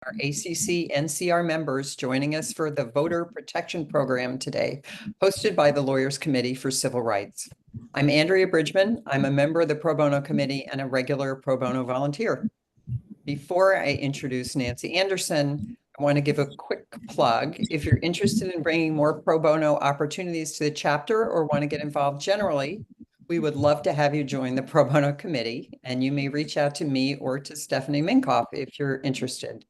Our ACC NCR members joining us for the Voter Protection Program today, hosted by the Lawyers Committee for Civil Rights. I'm Andrea Bridgman. I'm a member of the Pro Bono Committee and a regular pro bono volunteer. Before I introduce Nancy Anderson, I want to give a quick plug. If you're interested in bringing more pro bono opportunities to the chapter or want to get involved generally, we would love to have you join the Pro Bono Committee, and you may reach out to me or to Stephanie Minkoff if you're interested.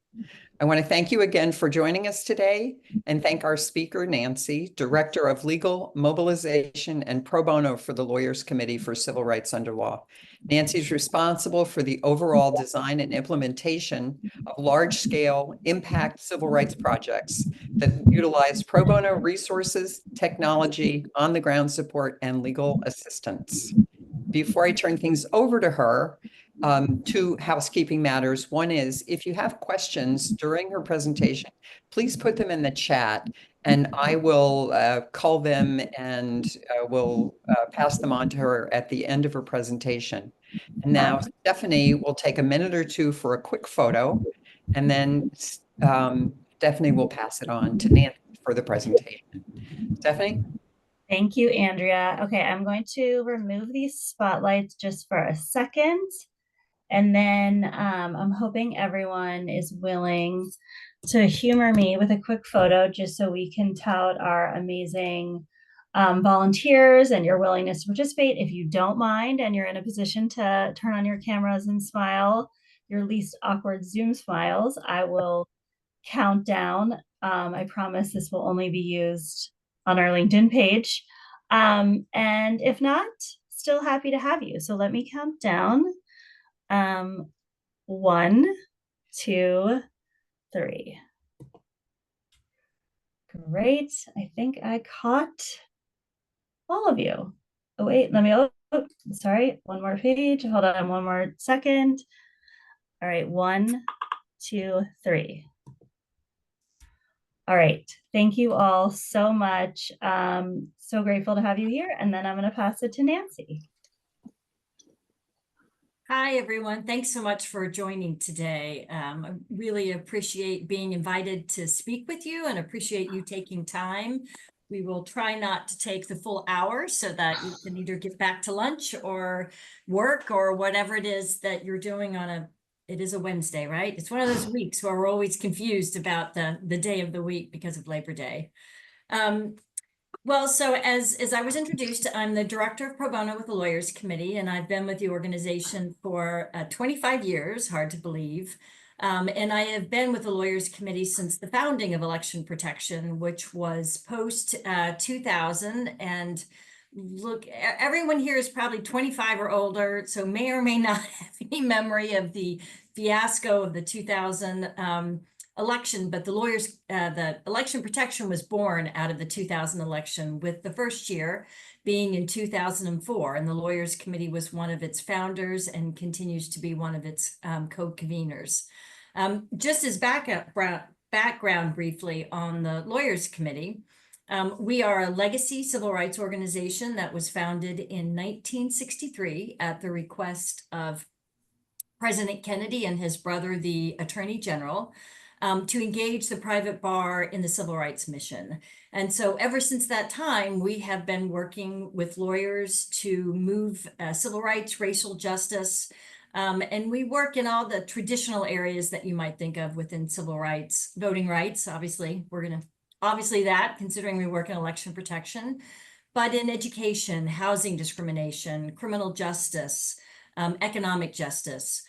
I want to thank you again for joining us today and thank our speaker, Nancy, Director of Legal Mobilization and Pro Bono for the Lawyers Committee for Civil Rights Under Law. Nancy is responsible for the overall design and implementation of large-scale impact civil rights projects that utilize pro bono resources, technology, on-the-ground support, and legal assistance. Before I turn things over to her, two housekeeping matters. One is, if you have questions during her presentation, please put them in the chat and I will call them and will pass them on to her at the end of her presentation. And now Stephanie will take a minute or two for a quick photo, and then Stephanie will pass it on to Nancy for the presentation. Stephanie? Thank you, Andrea. Okay, I'm going to remove these spotlights just for a second. And then I'm hoping everyone is willing to humor me with a quick photo just so we can tout our amazing volunteers and your willingness to participate. If you don't mind and you're in a position to turn on your cameras and smile, your least awkward Zoom smiles, I will count down. I promise this will only be used on our LinkedIn page. And if not, still happy to have you. So let me count down. 1, 2, 3. Great. I think I caught all of you. Oh, wait, sorry. One more page. Hold on one more second. All right. 1, 2, 3. All right. Thank you all so much. So grateful to have you here. And then I'm going to pass it to Nancy. Hi, everyone. Thanks so much for joining today. I really appreciate being invited to speak with you and appreciate you taking time. We will try not to take the full hour so that you can either get back to lunch or work or whatever it is that you're doing it is a Wednesday, right? It's one of those weeks where we're always confused about the day of the week because of Labor Day. Well, so as I was introduced, I'm the director of Pro Bono with the Lawyers Committee, and I've been with the organization for 25 years, hard to believe. And I have been with the Lawyers Committee since the founding of election protection, which was post 2000. And look, everyone here is probably 25 or older, so may or may not have any memory of the fiasco of the 2000 election, but the election protection was born out of the 2000 election, with the first year being in 2004. And the Lawyers Committee was one of its founders and continues to be one of its co-conveners. Just as background briefly on the Lawyers Committee, we are a legacy civil rights organization that was founded in 1963 at the request of President Kennedy and his brother, the Attorney General, to engage the private bar in the civil rights mission. And so ever since that time, we have been working with lawyers to move civil rights, racial justice, and we work in all the traditional areas that you might think of within civil rights, voting rights, obviously, that, considering we work in election protection, but in education, housing discrimination, criminal justice, economic justice.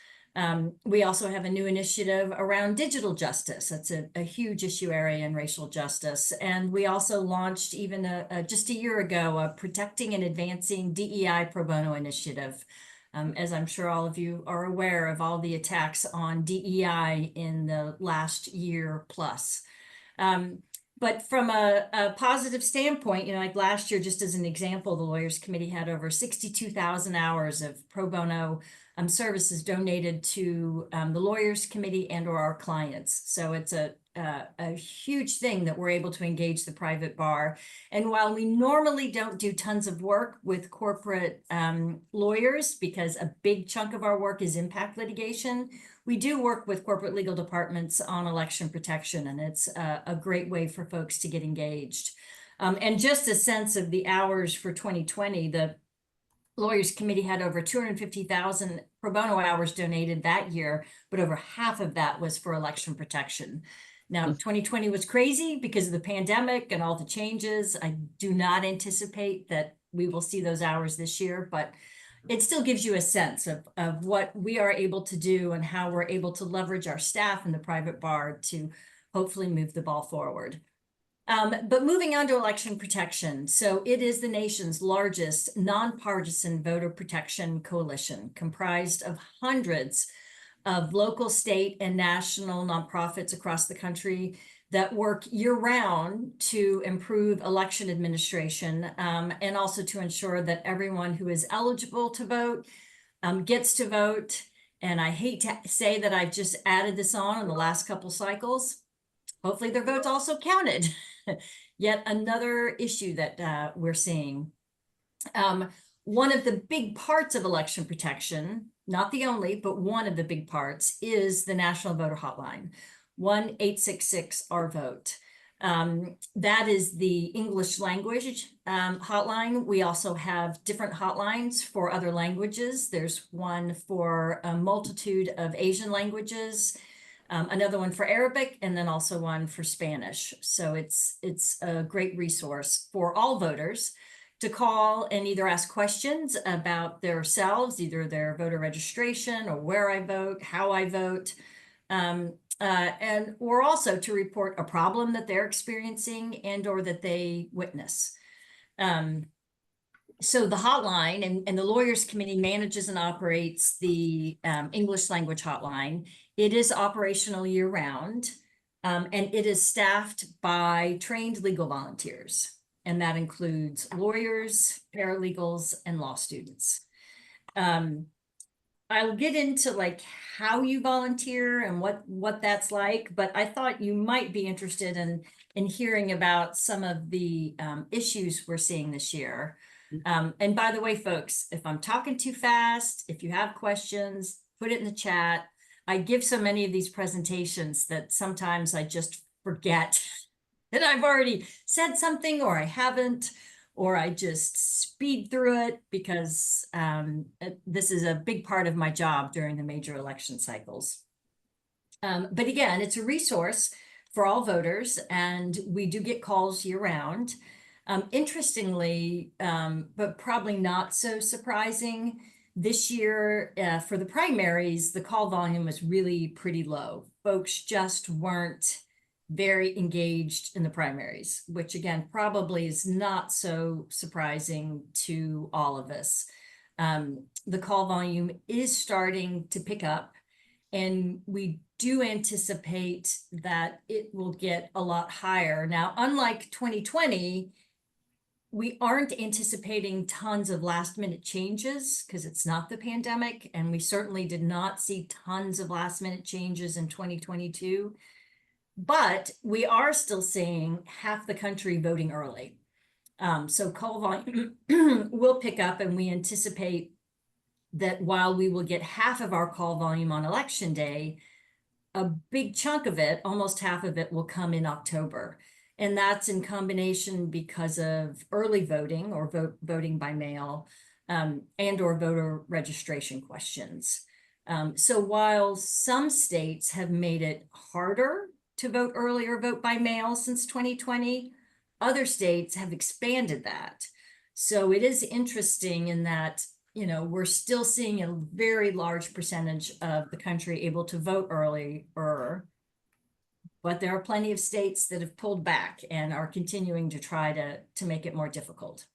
We also have a new initiative around digital justice. That's a huge issue area in racial justice. And we also launched even just a year ago, a Protecting and Advancing DEI Pro Bono initiative. As I'm sure all of you are aware of all the attacks on DEI in the last year plus. But from a positive standpoint, like last year, just as an example, the Lawyers Committee had over 62,000 hours of pro bono services donated to the Lawyers Committee and or our clients. So it's a huge thing that we're able to engage the private bar. And while we normally don't do tons of work with corporate lawyers, because a big chunk of our work is impact litigation, we do work with corporate legal departments on election protection, and it's a great way for folks to get engaged. And just a sense of the hours for 2020, the Lawyers Committee had over 250,000 pro bono hours donated that year, but over half of that was for election protection. Now, 2020 was crazy because of the pandemic and all the changes. I do not anticipate that we will see those hours this year, but it still gives you a sense of what we are able to do and how we're able to leverage our staff in the private bar to hopefully move the ball forward. But moving on to election protection. So it is the nation's largest nonpartisan voter protection coalition, comprised of hundreds of local, state, and national nonprofits across the country that work year-round to improve election administration, and also to ensure that everyone who is eligible to vote gets to vote. And I hate to say that I've just added this on in the last couple cycles. Hopefully their votes also counted. Yet another issue that we're seeing. One of the big parts of election protection, not the only, but one of the big parts, is the National Voter Hotline, 1-866-RVOTE. That is the English language hotline. We also have different hotlines for other languages. There's one for a multitude of Asian languages, another one for Arabic, and then also one for Spanish. So it's a great resource for all voters to call and either ask questions about themselves, either their voter registration or where I vote, how I vote, or also to report a problem that they're experiencing and or that they witness. So the hotline and the Lawyers Committee manages and operates the English language hotline. It is operational year-round, and it is staffed by trained legal volunteers. And that includes lawyers, paralegals, and law students. I'll get into like how you volunteer and what that's like, but I thought you might be interested in hearing about some of the issues we're seeing this year. And by the way, folks, if I'm talking too fast, if you have questions, put it in the chat. I give so many of these presentations that sometimes I just forget that I've already said something or I haven't, or I just speed through it because this is a big part of my job during the major election cycles. But again, it's a resource for all voters, and we do get calls year-round. Interestingly, but probably not so surprising, this year for the primaries, the call volume was really pretty low. Folks just weren't very engaged in the primaries, which again, probably is not so surprising to all of us. The call volume is starting to pick up, and we do anticipate that it will get a lot higher. Now, unlike 2020, we aren't anticipating tons of last minute changes because it's not the pandemic, and we certainly did not see tons of last minute changes in 2022. But we are still seeing half the country voting early. So call volume will pick up, and we anticipate that while we will get half of our call volume on election day, a big chunk of it, almost half of it, will come in October. And that's in combination because of early voting or voting by mail and or voter registration questions. So while some states have made it harder to vote early or vote by mail since 2020, other states have expanded that. So it is interesting in that, you know, we're still seeing a very large percentage of the country able to vote earlier, but there are plenty of states that have pulled back and are continuing to try to make it more difficult.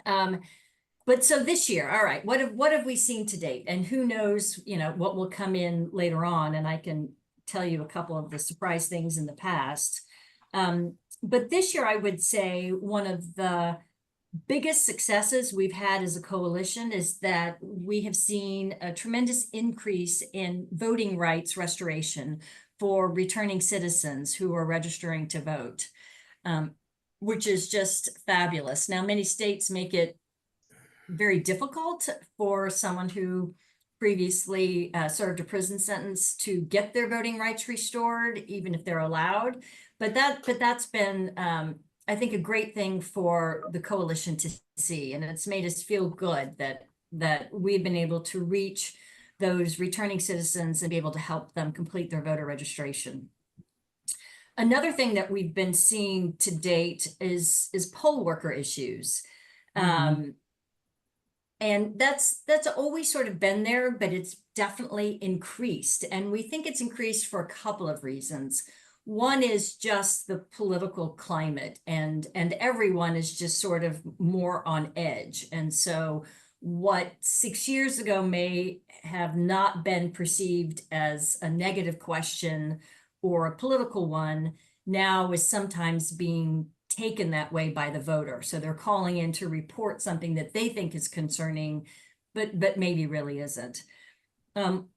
But so this year, all right, what have we seen to date? And who knows, you know, what will come in later on, and I can tell you a couple of the surprise things in the past. But this year, I would say one of the biggest successes we've had as a coalition is that we have seen a tremendous increase in voting rights restoration for returning citizens who are registering to vote, which is just fabulous. Now, many states make it very difficult for someone who previously served a prison sentence to get their voting rights restored, even if they're allowed. But that's been, I think, a great thing for the coalition to see, and it's made us feel good that we've been able to reach those returning citizens and be able to help them complete their voter registration. Another thing that we've been seeing to date is poll worker issues. And that's always sort of been there, but it's definitely increased. And we think it's increased for a couple of reasons. One is just the political climate, and everyone is just sort of more on edge. And so what 6 years ago may have not been perceived as a negative question or a political one now is sometimes being taken that way by the voter. So they're calling in to report something that they think is concerning, but maybe really isn't.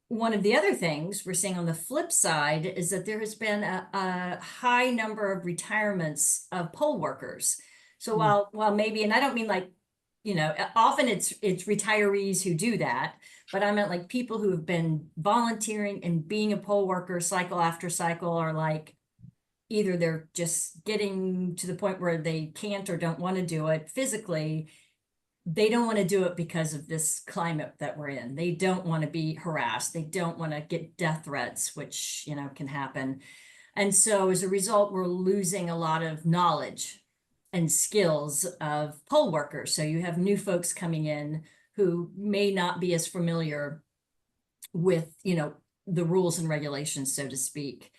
One of the other things we're seeing on the flip side is that there has been a high number of retirements of poll workers. So while maybe, and I don't mean like, you know, often it's retirees who do that, but I meant like people who have been volunteering and being a poll worker cycle after cycle, are like, either they're just getting to the point where they can't or don't want to do it physically. They don't want to do it because of this climate that we're in. They don't want to be harassed. They don't want to get death threats, which, you know, can happen. And so as a result, we're losing a lot of knowledge and skills of poll workers. So you have new folks coming in who may not be as familiar with, you know, the rules and regulations, so to speak.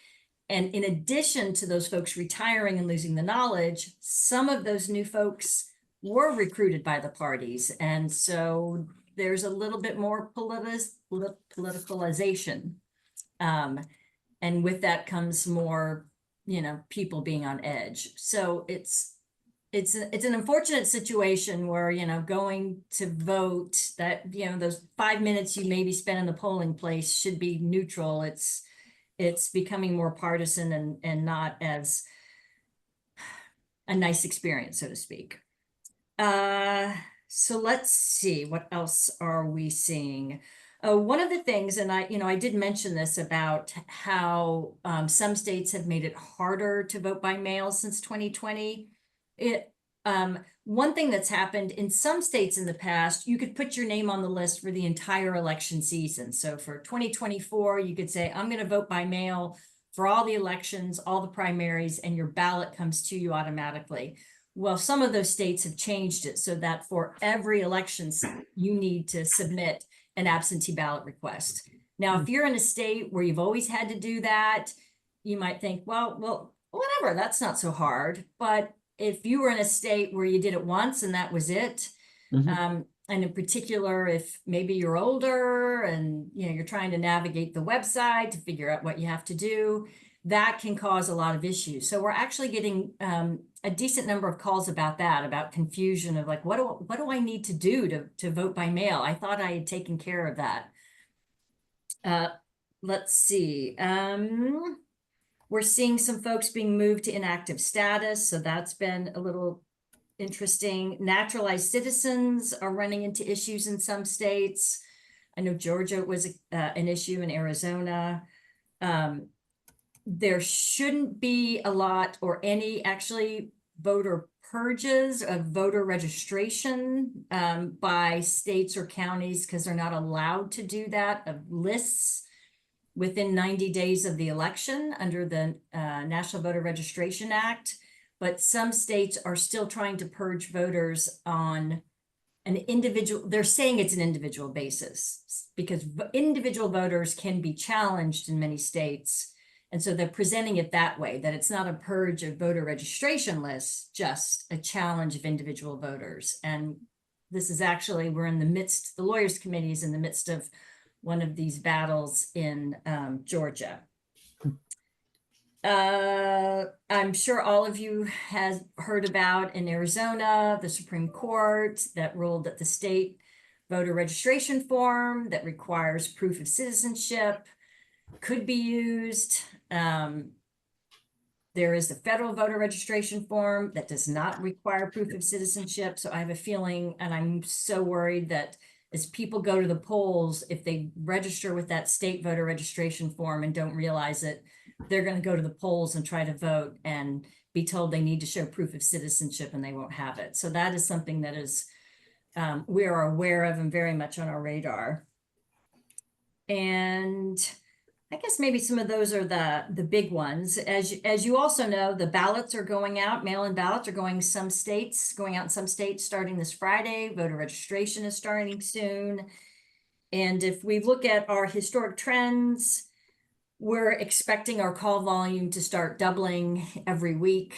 And in addition to those folks retiring and losing the knowledge, some of those new folks were recruited by the parties. And so there's a little bit more politicalization. And with that comes more, you know, people being on edge. So it's an unfortunate situation where, you know, going to vote, that, you know, those 5 minutes you maybe spend in the polling place should be neutral. It's becoming more partisan and not as a nice experience, so to speak. So let's see, what else are we seeing? One of the things, and I did mention this about how some states have made it harder to vote by mail since 2020. One thing that's happened in some states in the past, you could put your name on the list for the entire election season. So for 2024, you could say, I'm going to vote by mail for all the elections, all the primaries, and your ballot comes to you automatically. Well, some of those states have changed it so that for every election, you need to submit an absentee ballot request. Now, if you're in a state where you've always had to do that, you might think, well, whatever, that's not so hard. But if you were in a state where you did it once and that was it, and in particular, if maybe you're older and, you know, you're trying to navigate the website to figure out what you have to do, that can cause a lot of issues. So we're actually getting a decent number of calls about that, about confusion of like, what do I need to do to vote by mail? I thought I had taken care of that. Let's see. We're seeing some folks being moved to inactive status, so that's been a little interesting. Naturalized citizens are running into issues in some states. I know Georgia was an issue, in Arizona. There shouldn't be a lot or any actually voter purges of voter registration by states or counties, because they're not allowed to do that, of lists within 90 days of the election under the National Voter Registration Act. But some states are still trying to purge voters on an individual, they're saying it's an individual basis, because individual voters can be challenged in many states. And so they're presenting it that way, that it's not a purge of voter registration lists, just a challenge of individual voters. And this is actually, we're in the midst, the Lawyers Committee is in the midst of one of these battles in Georgia. I'm sure all of you has heard about in Arizona, the Supreme Court that ruled that the state voter registration form that requires proof of citizenship could be used. There is the federal voter registration form that does not require proof of citizenship. So I have a feeling, and I'm so worried that as people go to the polls, if they register with that state voter registration form and don't realize it, they're going to go to the polls and try to vote and be told they need to show proof of citizenship and they won't have it. So that is something that is we are aware of and very much on our radar. And I guess maybe some of those are the big ones. As you also know, the ballots are going out, mail-in ballots are going out in some states starting this Friday. Voter registration is starting soon. And if we look at our historic trends, we're expecting our call volume to start doubling every week,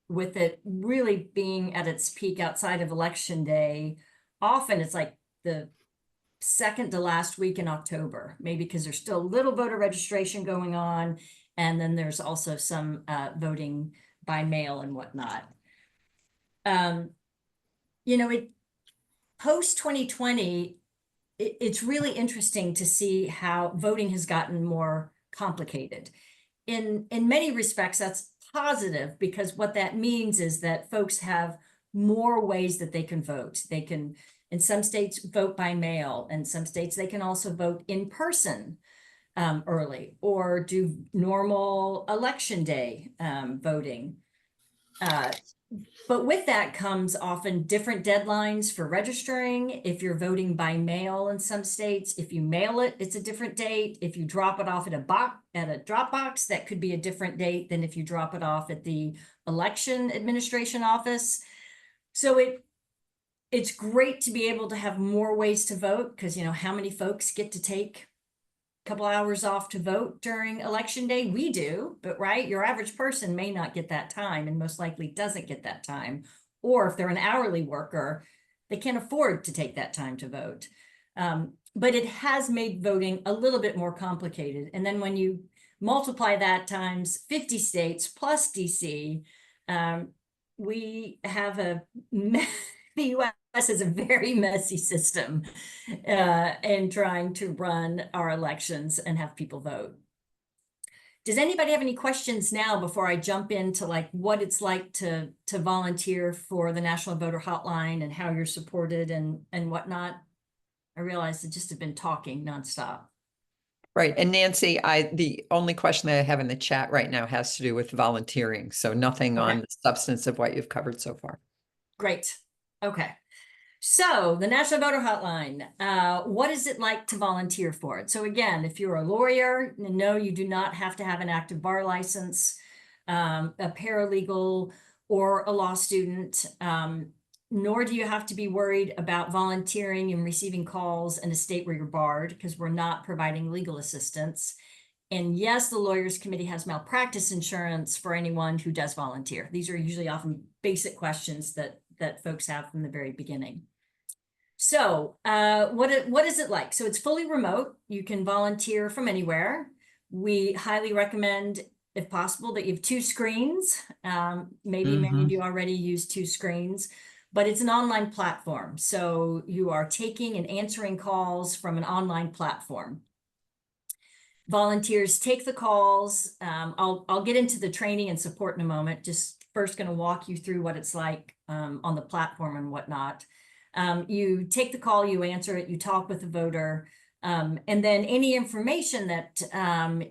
with it really being at its peak outside of Election Day. Often it's like the second to last week in October, maybe because there's still a little voter registration going on. And then there's also some voting by mail and whatnot. Post 2020, it's really interesting to see how voting has gotten more complicated. In many respects, that's positive, because what that means is that folks have more ways that they can vote. They can, in some states, vote by mail. In some states, they can also vote in person early, or do normal election day voting. But with that comes often different deadlines for registering. If you're voting by mail in some states, if you mail it, it's a different date. If you drop it off at a drop box, that could be a different date than if you drop it off at the election administration office. So it's great to be able to have more ways to vote, because how many folks get to take couple hours off to vote during election day? We do, but right, your average person may not get that time, and most likely doesn't get that time. Or if they're an hourly worker, they can't afford to take that time to vote. But it has made voting a little bit more complicated. And then when you multiply that times 50 states plus DC, we have the US is a very messy system in trying to run our elections and have people vote. Does anybody have any questions now before I jump into what it's like to volunteer for the National Voter Hotline and how you're supported and whatnot? I realize I just have been talking nonstop. Right. And Nancy, the only question that I have in the chat right now has to do with volunteering. So nothing on the substance of what you've covered so far. Great. Okay. So the National Voter Hotline, what is it like to volunteer for it? So again, if you're a lawyer, no, you do not have to have an active bar license, a paralegal, or a law student, nor do you have to be worried about volunteering and receiving calls in a state where you're barred, because we're not providing legal assistance. And yes, the Lawyers Committee has malpractice insurance for anyone who does volunteer. These are usually often basic questions that folks have from the very beginning. So what is it like? So it's fully remote. You can volunteer from anywhere. We highly recommend, if possible, that you have 2 screens. Maybe many of you already use 2 screens, but it's an online platform. So you are taking and answering calls from an online platform. Volunteers take the calls. I'll get into the training and support in a moment. Just first going to walk you through what it's like on the platform and whatnot. You take the call, you answer it, you talk with the voter, and then any information that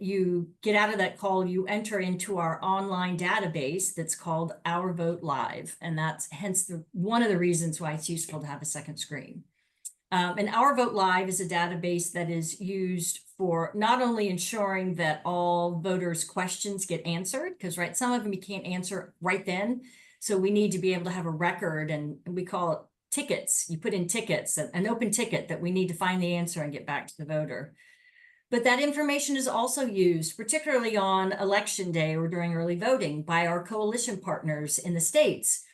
you get out of that call, you enter into our online database that's called Our Vote Live. And that's hence one of the reasons why it's useful to have a second screen. And Our Vote Live is a database that is used for not only ensuring that all voters' questions get answered, because some of them you can't answer right then. So we need to be able to have a record, and we call it tickets. You put in tickets, an open ticket that we need to find the answer and get back to the voter. But that information is also used, particularly on election day or during early voting, by our coalition partners in the states,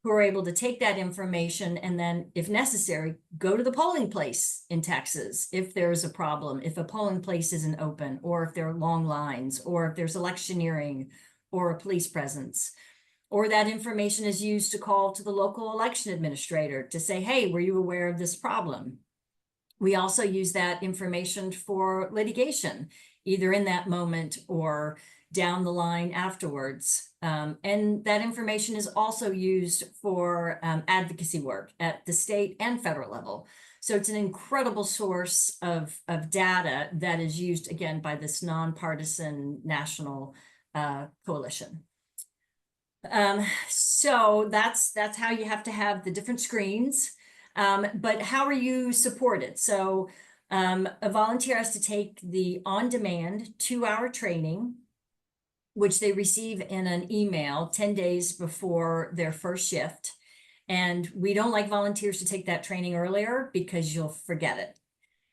who are able to take that information and then, if necessary, go to the polling place in Texas if there's a problem, if a polling place isn't open, or if there are long lines, or if there's electioneering or a police presence. Or that information is used to call to the local election administrator to say, hey, were you aware of this problem? We also use that information for litigation, either in that moment or down the line afterwards. And that information is also used for advocacy work at the state and federal level. So it's an incredible source of data that is used, again, by this nonpartisan national coalition. So that's how you have to have the different screens. But how are you supported? So a volunteer has to take the on-demand 2-hour training, which they receive in an email 10 days before their first shift. And we don't like volunteers to take that training earlier because you'll forget it.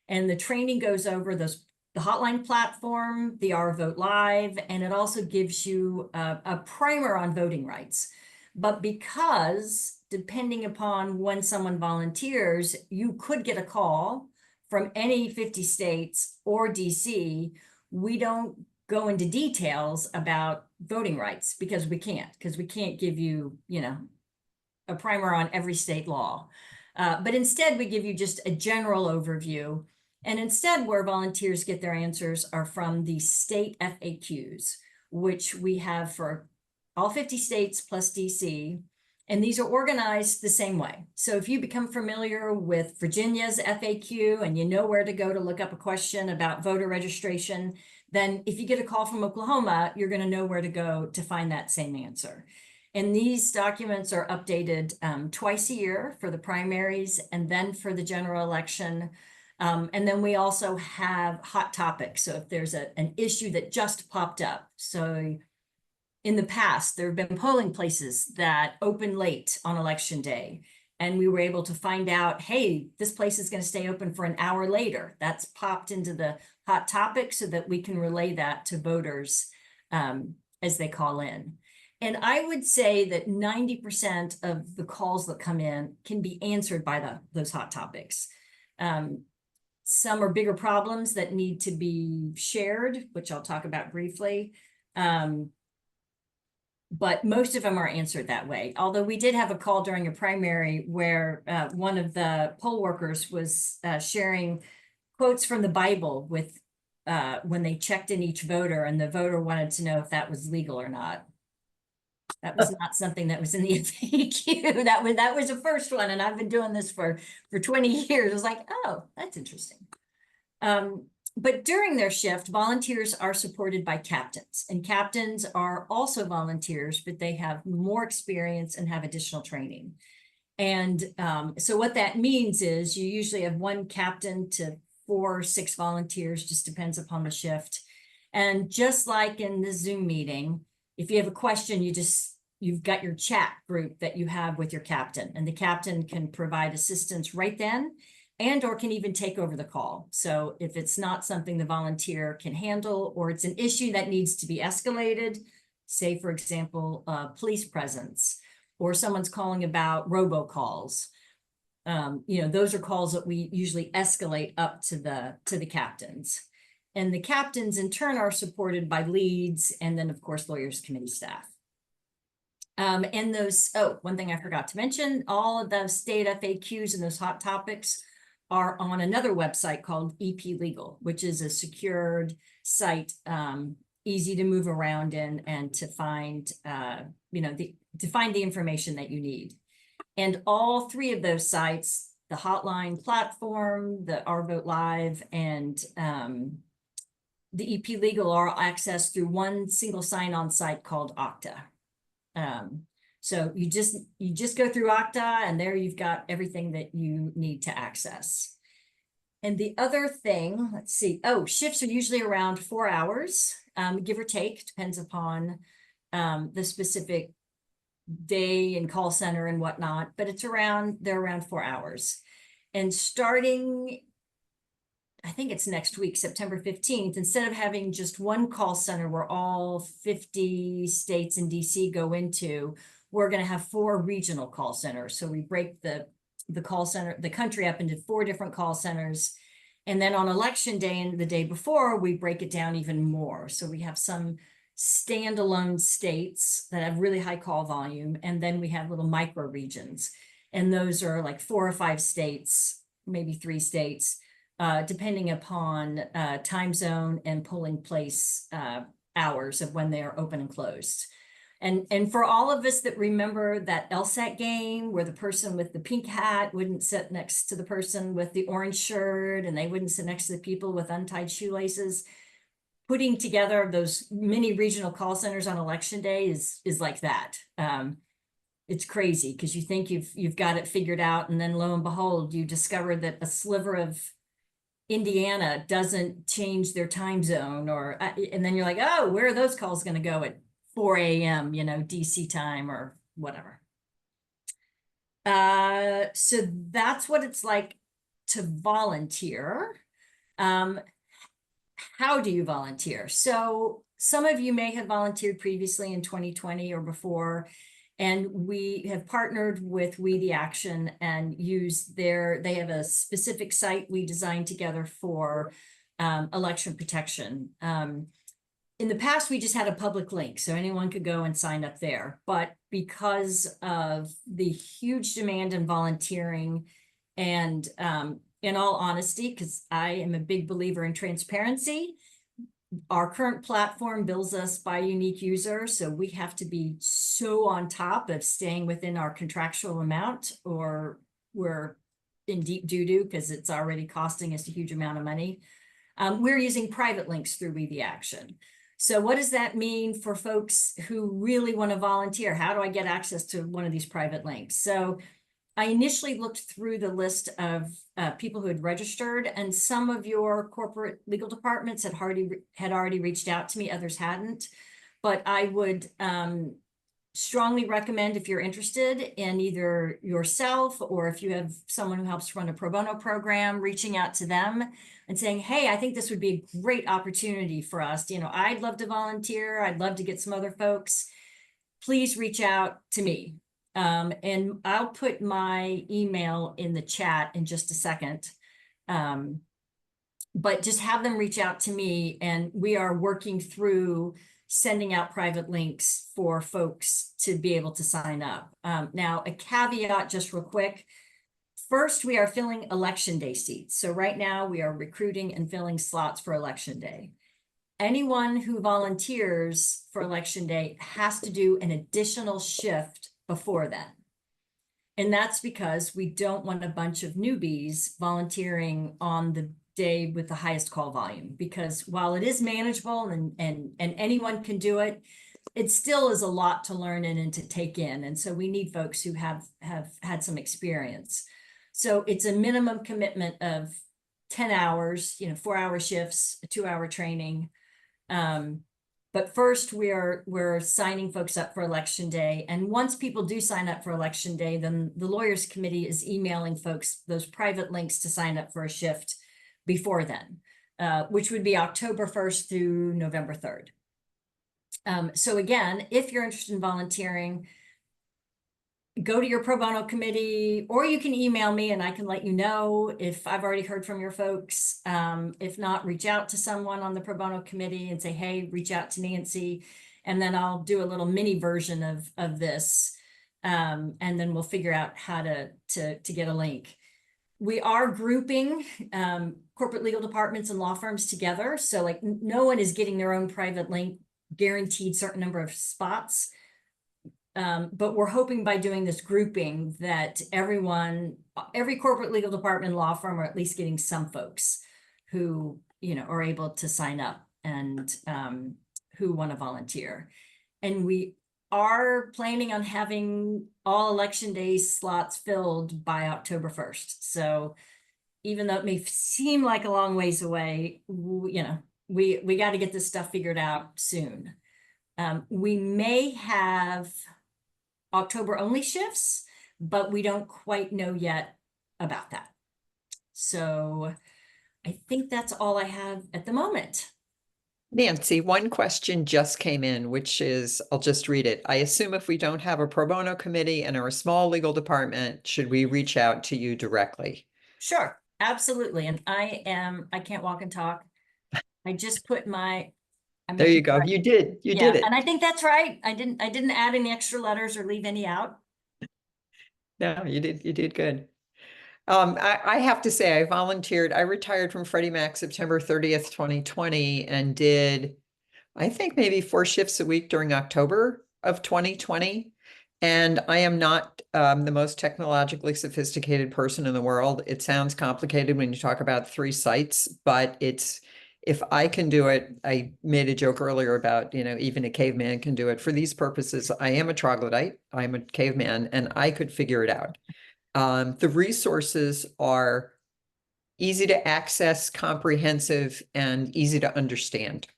And the training goes over the hotline platform, the Our Vote Live, and it also gives you a primer on voting rights. But because depending upon when someone volunteers, you could get a call from any 50 states or DC, we don't go into details about voting rights because we can't give you, a primer on every state law. But instead, we give you just a general overview. And instead, where volunteers get their answers are from the state FAQs, which we have for all 50 states plus DC. And these are organized the same way. So if you become familiar with Virginia's FAQ and you know where to go to look up a question about voter registration, then if you get a call from Oklahoma, you're going to know where to go to find that same answer. And these documents are updated twice a year for the primaries and then for the general election. And then we also have hot topics. So if there's an issue that just popped up. So in the past, there have been polling places that open late on election day. And we were able to find out, hey, this place is going to stay open for an hour later. That's popped into the hot topic so that we can relay that to voters as they call in. And I would say that 90% of the calls that come in can be answered by those hot topics. Some are bigger problems that need to be shared, which I'll talk about briefly. But most of them are answered that way. Although we did have a call during a primary where one of the poll workers was sharing quotes from the Bible with when they checked in each voter, and the voter wanted to know if that was legal or not. That was not something that was in the FAQ. That was the first one, and I've been doing this for 20 years. I was like, oh, that's interesting. But during their shift, volunteers are supported by captains, and captains are also volunteers, but they have more experience and have additional training. And so what that means is you usually have one captain to 4 or 6 volunteers, just depends upon the shift. And just like in the Zoom meeting, if you have a question, you've got your chat group that you have with your captain, and the captain can provide assistance right then and or can even take over the call. So if it's not something the volunteer can handle, or it's an issue that needs to be escalated, say, for example, police presence, or someone's calling about robocalls, those are calls that we usually escalate up to the captains. And the captains in turn are supported by leads and then, of course, lawyers committee staff. And those, one thing I forgot to mention, all of those state FAQs and those hot topics are on another website called EP Legal, which is a secured site, easy to move around in and to find, to find the information that you need. And all 3 of those sites, the hotline platform, the Our Vote Live, and the EP Legal, are accessed through one single sign-on site called Okta. So you just go through Okta, and there you've got everything that you need to access. And the other thing, let's see, shifts are usually around 4 hours, give or take, depends upon the specific day and call center and whatnot, but they're around 4 hours. And starting, I think it's next week, September 15th, instead of having just one call center where all 50 states and DC go into, we're going to have 4 regional call centers. So we break the call center, the country up into 4 different call centers. And then on election day and the day before, we break it down even more. So we have some standalone states that have really high call volume. And then we have little micro regions. And those are like 4 or 5 states, maybe 3 states, depending upon time zone and polling place hours of when they are open and closed. And for all of us that remember that LSAT game where the person with the pink hat wouldn't sit next to the person with the orange shirt, and they wouldn't sit next to the people with untied shoelaces, putting together those mini regional call centers on election day is like that. It's crazy because you think you've got it figured out, and then lo and behold, you discover that a sliver of Indiana doesn't change their time zone, and then you're like, oh, where are those calls going to go at 4 a.m., DC time or whatever. So that's what it's like to volunteer. How do you volunteer? So some of you may have volunteered previously in 2020 or before, and we have partnered with We the Action and they have a specific site we designed together for election protection. In the past, we just had a public link, so anyone could go and sign up there. But because of the huge demand in volunteering, and in all honesty, because I am a big believer in transparency, our current platform bills us by unique user, so we have to be so on top of staying within our contractual amount, or we're in deep doo-doo because it's already costing us a huge amount of money. We're using private links through We the Action. So what does that mean for folks who really want to volunteer? How do I get access to one of these private links? So I initially looked through the list of people who had registered, and some of your corporate legal departments had already reached out to me, others hadn't. But I would strongly recommend, if you're interested in either yourself or if you have someone who helps run a pro bono program, reaching out to them and saying, hey, I think this would be a great opportunity for us. I'd love to volunteer. I'd love to get some other folks. Please reach out to me. And I'll put my email in the chat in just a second. But just have them reach out to me, and we are working through sending out private links for folks to be able to sign up. Now, a caveat just real quick. First, we are filling election day seats. So right now we are recruiting and filling slots for election day. Anyone who volunteers for election day has to do an additional shift before then. And that's because we don't want a bunch of newbies volunteering on the day with the highest call volume, because while it is manageable and anyone can do it, it still is a lot to learn and to take in. And so we need folks who have had some experience. So it's a minimum commitment of 10 hours, 4-hour shifts, a 2-hour training. But first we're signing folks up for election day. And once people do sign up for election day, then the lawyers committee is emailing folks those private links to sign up for a shift before then, which would be October 1st through November 3rd. So again, if you're interested in volunteering, go to your pro bono committee, or you can email me and I can let you know if I've already heard from your folks. If not, reach out to someone on the pro bono committee and say, hey, reach out to Nancy, and then I'll do a little mini version of this. And then we'll figure out how to get a link. We are grouping corporate legal departments and law firms together. So like no one is getting their own private link, guaranteed certain number of spots. But we're hoping by doing this grouping that every corporate legal department and law firm are at least getting some folks who, are able to sign up and who want to volunteer. And we are planning on having all election day slots filled by October 1st. So even though it may seem like a long ways away, we got to get this stuff figured out soon. We may have October only shifts, but we don't quite know yet about that. So I think that's all I have at the moment. Nancy, one question just came in, which is, I'll just read it. I assume if we don't have a pro bono committee and are a small legal department, should we reach out to you directly? Sure, absolutely. And I can't walk and talk. I just put I'm There you making go. sure You did. You Yeah, did it. and I think that's right. I didn't add any extra letters or leave any out. No, you did. You did good. I have to say, I volunteered. I retired from Freddie Mac September 30th, 2020, and did, I think, maybe 4 shifts a week during October of 2020. And I am not the most technologically sophisticated person in the world. It sounds complicated when you talk about 3 sites, but if I can do it, I made a joke earlier about, even a caveman can do it. For these purposes, I am a troglodyte. I'm a caveman, and I could figure it out. The resources are easy to access, comprehensive, and easy to understand.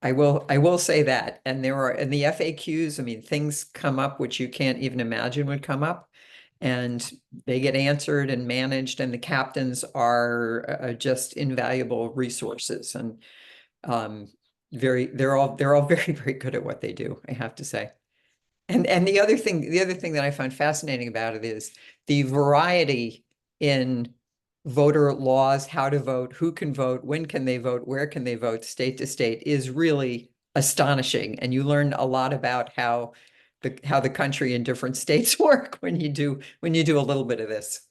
I will say that. And there are in the FAQs, I mean, things come up which you can't even imagine would come up, and they get answered and managed, and the captains are just invaluable resources. And they're all very, very good at what they do, I have to say. And the other thing that I find fascinating about it is the variety in voter laws, how to vote, who can vote, when can they vote, where can they vote, state to state, is really astonishing. And you learn a lot about how the country in different states work when you do a little bit of this,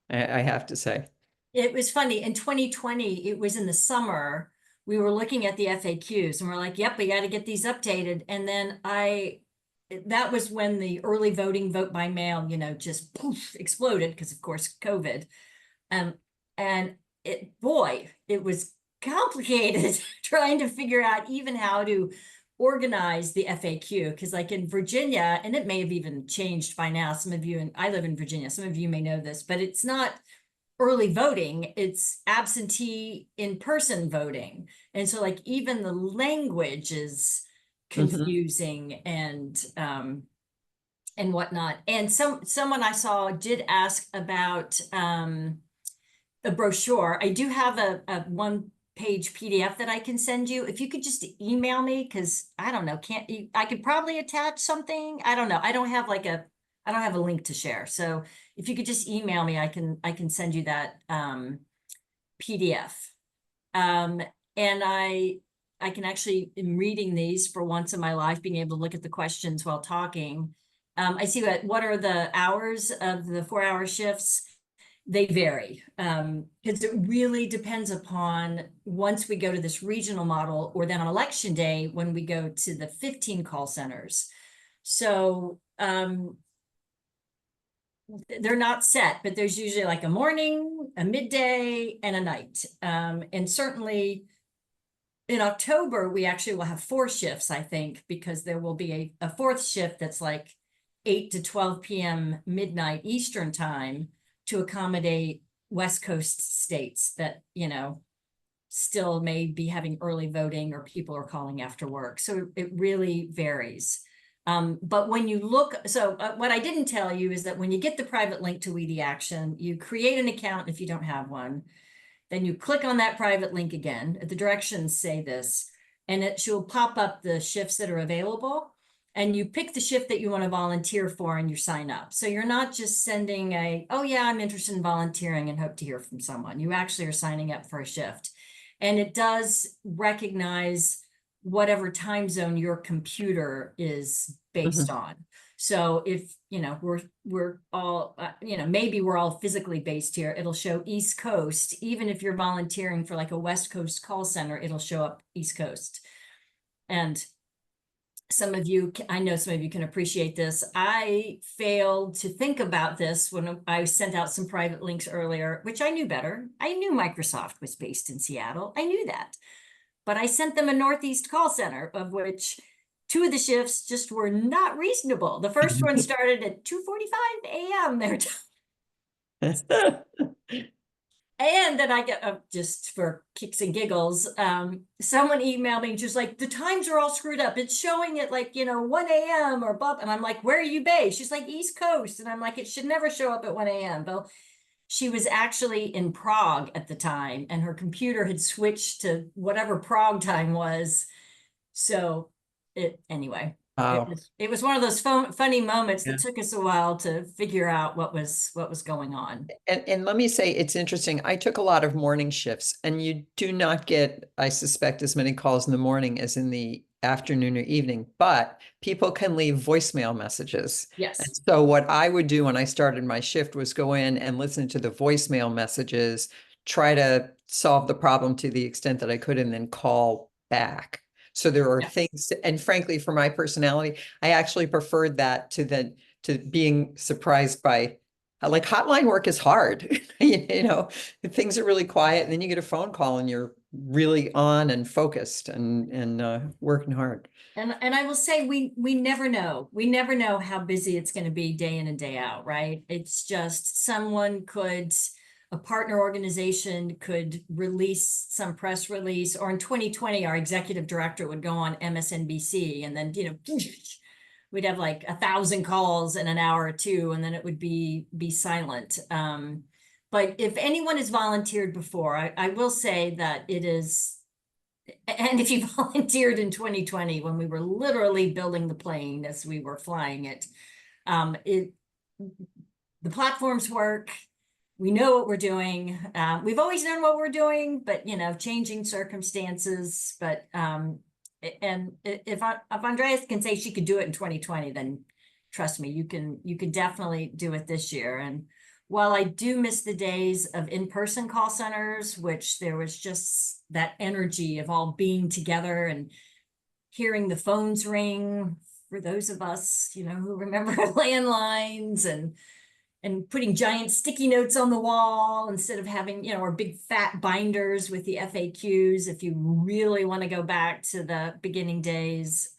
I have to say. It was funny. In 2020, it was in the summer. We were looking at the FAQs and we're like, yep, we got to get these updated. And then that was when the early voting, vote by mail, just poof, exploded because of course, COVID. And it was complicated trying to figure out even how to organize the FAQ. Because like in Virginia, and it may have even changed by now, some of you, and I live in Virginia, some of you may know this, but it's not early voting, it's absentee in-person voting. And so like even the language is confusing and whatnot. And someone I saw did ask about a brochure. I do have a 1-page PDF that I can send you. If you could just email me, because I don't know, I could probably attach something. I don't know. I don't have a link to share. So if you could just email me, I can send you that PDF. And I can actually, in reading these for once in my life, being able to look at the questions while talking. I see what are the hours of the 4-hour shifts? They vary because it really depends upon once we go to this regional model, or then on election day when we go to the 15 call centers. So they're not set, but there's usually like a morning, a midday, and a night. And certainly in October, we actually will have 4 shifts, I think, because there will be a 4th shift that's like 8 to 12 p.m. midnight Eastern time to accommodate West Coast states that, still may be having early voting or people are calling after work. So it really varies. But when you look, what I didn't tell you is that when you get the private link to We the Action, you create an account if you don't have one. Then you click on that private link again. The directions say this, and it will pop up the shifts that are available. And you pick the shift that you want to volunteer for and you sign up. So you're not just sending oh yeah, I'm interested in volunteering and hope to hear from someone. You actually are signing up for a shift. And it does recognize whatever time zone your computer is based on. So if, we're all, maybe we're all physically based here, it'll show East Coast. Even if you're volunteering for like a West Coast call center, it'll show up East Coast. And I know some of you can appreciate this. I failed to think about this when I sent out some private links earlier, which I knew better. I knew Microsoft was based in Seattle. I knew that. But I sent them a Northeast call center, of which 2 of the shifts just were not reasonable. The first one started at 2:45 a.m. their time. And then I get, just for kicks and giggles, someone emailed me just like, the times are all screwed up. It's showing it like, 1 a.m. or above. And I'm like, where are you based? She's like, East Coast. And I'm like, it should never show up at 1 a.m. But she was actually in Prague at the time, and her computer had switched to whatever Prague time was. So anyway, Wow. it was one of those funny moments that took us a while to figure out what was going on. And let me say, it's interesting. I took a lot of morning shifts, and you do not get, I suspect, as many calls in the morning as in the afternoon or evening, but people can leave voicemail messages. And Yes. so what I would do when I started my shift was go in and listen to the voicemail messages, try to solve the problem to the extent that I could, and then call back. So there are Yes. things, and frankly, for my personality, I actually preferred that to being surprised by, like, hotline work is hard. You know, things are really quiet, and then you get a phone call and you're really on and focused and working hard. And I will say we never know. We never know how busy it's going to be day in and day out, right? It's just a partner organization could release some press release, or in 2020, our executive director would go on MSNBC, and then, we'd have like 1,000 calls in an hour or two, and then it would be silent. But if anyone has volunteered before, I will say that it is, and if you volunteered in 2020, when we were literally building the plane as we were flying it, the platforms work. We know what we're doing. We've always known what we're doing, but changing circumstances. But and if Andreas can say she could do it in 2020, then trust me, you can definitely do it this year. And while I do miss the days of in-person call centers, which there was just that energy of all being together and hearing the phones ring, for those of us, who remember landlines, and putting giant sticky notes on the wall instead of having, our big fat binders with the FAQs, if you really want to go back to the beginning days.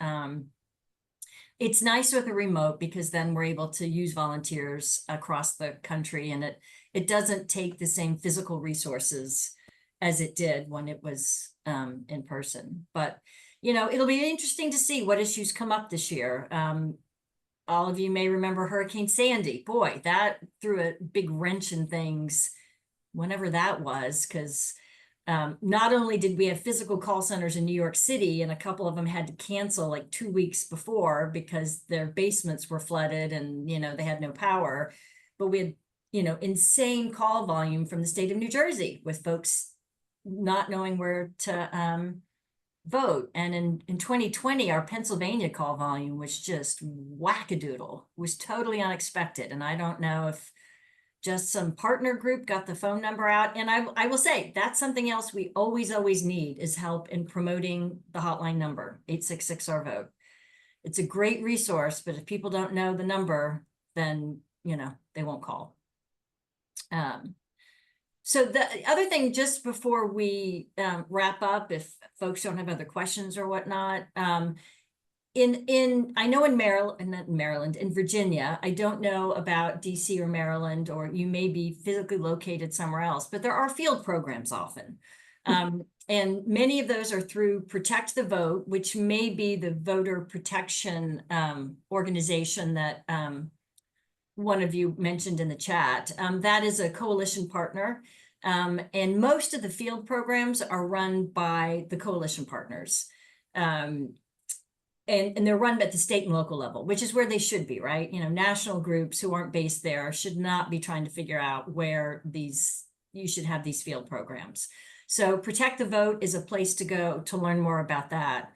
It's nice with a remote, because then we're able to use volunteers across the country, and it doesn't take the same physical resources as it did when it was in person. But, it'll be interesting to see what issues come up this year. All of you may remember Hurricane Sandy. Boy, that threw a big wrench in things, whenever that was, because not only did we have physical call centers in New York City, and a couple of them had to cancel like 2 weeks before because their basements were flooded and, they had no power, but we had, insane call volume from the state of New Jersey, with folks not knowing where to vote. And in 2020, our Pennsylvania call volume was just wackadoodle, was totally unexpected. And I don't know if just some partner group got the phone number out. And I will say, that's something else we always need, is help in promoting the hotline number, 866-OUR-VOTE. It's a great resource, but if people don't know the number, then, they won't call. So the other thing, just before we wrap up, if folks don't have other questions or whatnot, I know in Maryland, in Virginia, I don't know about DC or Maryland, or you may be physically located somewhere else, but there are field programs often. And many of those are through Protect the Vote, which may be the voter protection organization that one of you mentioned in the chat. That is a coalition partner. And most of the field programs are run by the coalition partners. And they're run at the state and local level, which is where they should be, right? National groups who aren't based there should not be trying to figure out where you should have these field programs. So Protect the Vote is a place to go to learn more about that.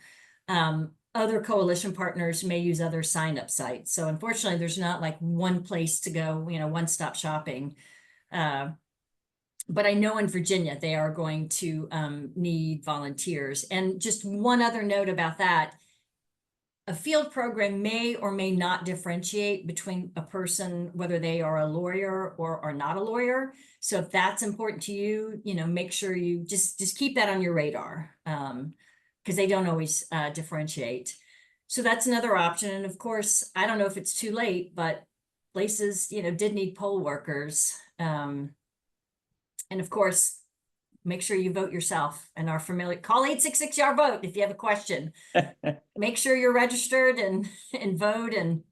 Other coalition partners may use other sign-up sites. So unfortunately, there's not like one place to go, one-stop shopping. But I know in Virginia, they are going to need volunteers. And just one other note about that, a field program may or may not differentiate between a person, whether they are a lawyer or are not a lawyer. So if that's important to you, make sure you just keep that on your radar, because they don't always differentiate. So that's another option. And of course, I don't know if it's too late, but places, did need poll workers. And of course, make sure you vote yourself and are familiar. Call 866-OUR-VOTE if you have a question. Make sure you're registered and vote, and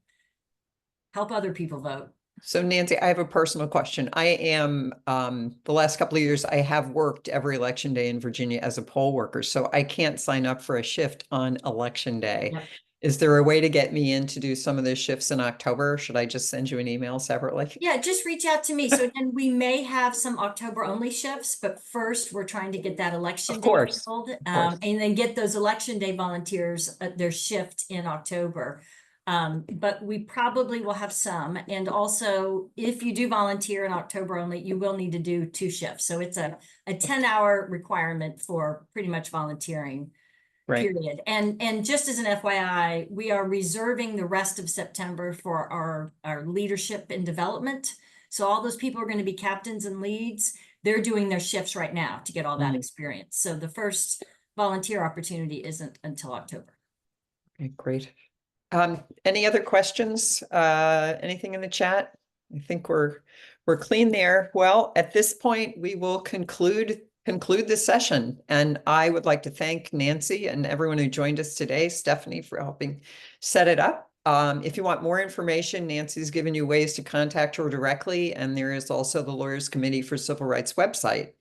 help other people vote. So Nancy, I have a personal question. I am, the last couple of years, I have worked every election day in Virginia as a poll worker, so I can't sign up for a shift on election day. Yep. Is there a way to get me in to do some of the shifts in October? Should I just send you an email separately? Yeah, just reach out to me. So again, we may have some October only shifts, but first we're trying to get that election Of day course, filled, course. and then get those election day volunteers their shift in October. But we probably will have some. And also, if you do volunteer in October only, you will need to do 2 shifts. So it's a 10-hour requirement for pretty much volunteering. Right. Period. And just as an FYI, we are reserving the rest of September for our leadership and development. So all those people are going to be captains and leads. They're doing their shifts right now to get all that experience. So the first volunteer opportunity isn't until October. Okay, great. Any other questions? Anything in the chat? I think we're clean there. Well, at this point, we will conclude the session. And I would like to thank Nancy and everyone who joined us today, Stephanie, for helping set it up. If you want more information, Nancy's given you ways to contact her directly, and there is also the Lawyers Committee for Civil Rights website.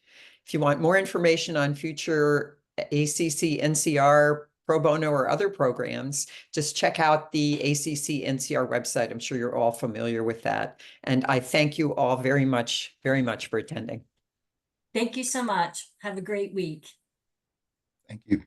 If you want more information on future ACC NCR pro bono or other programs, just check out the ACC NCR website. I'm sure you're all familiar with that. And I thank you all very much for attending. Thank you so much. Have a great week. Thank you.